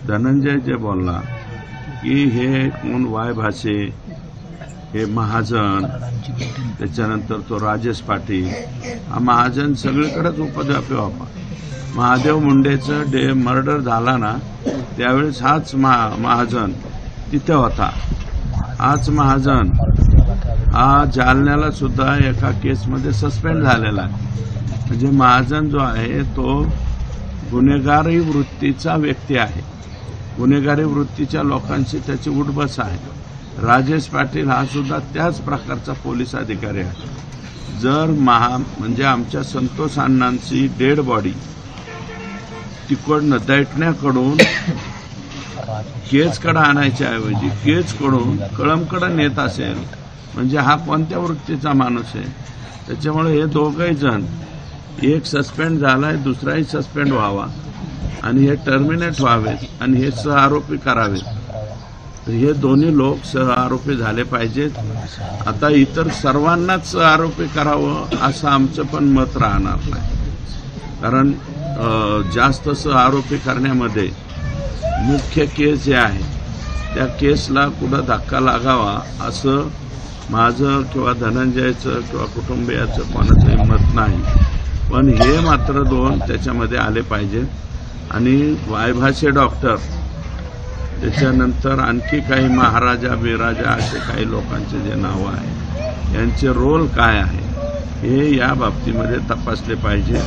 धनंजय जे बोलला की हे कोण वाय भाषे, हे महाजन, त्याच्यानंतर तो राजेश पाटील, हा महाजन सगळीकडेच उपद्व्यापी व्हावा. महादेव मुंडेचं मर्डर झाला ना त्यावेळेस हाच महाजन तिथे होता. हाच महाजन हा जालन्याला सुद्धा एका केसमध्ये सस्पेंड झालेला आहे. म्हणजे महाजन जो आहे तो गुन्हेगारी वृत्तीचा व्यक्ती आहे. गुन्हेगारी वृत्तीच्या लोकांची त्याची उठबस आहे. राजेश पाटील हा सुद्धा त्याच प्रकारचा पोलीस अधिकारी आहे. जर म्हणजे आमच्या संतोष अण्णांची डेड बॉडी तिकडनं दैठण्याकडून केजकडे आणायच्या ऐवजी केजकडून कळमकडे नेत असेल म्हणजे हा कोणत्या वृत्तीचा माणूस आहे. त्याच्यामुळे हे दोघंही जण, एक सस्पेंड झालाय दुसराही सस्पेंड व्हावा आणि हे टर्मिनेट व्हावेत आणि हे सहआरोपी करावेत. हे दोन्ही लोक सहआरोपी झाले पाहिजेत. आता इतर सर्वांनाच सहआरोपी करावं असं आमचं पण मत राहणार नाही. कारण जास्त सहआरोपी करण्यामध्ये मुख्य केस जे आहे त्या केसला कुठं धक्का लागावा असं माझं किंवा धनंजयचं किंवा कुटुंबियाचं कोणाचंही मत नाही. पण हे मात्र दोन त्याच्यामध्ये आले पाहिजेत. आणि वायभाषे डॉक्टर, त्याच्यानंतर आणखी काही महाराजा बिराजा असे काही लोकांचे जे नावं आहे यांचे रोल काय आहे हे या बाबतीमध्ये तपासले पाहिजे.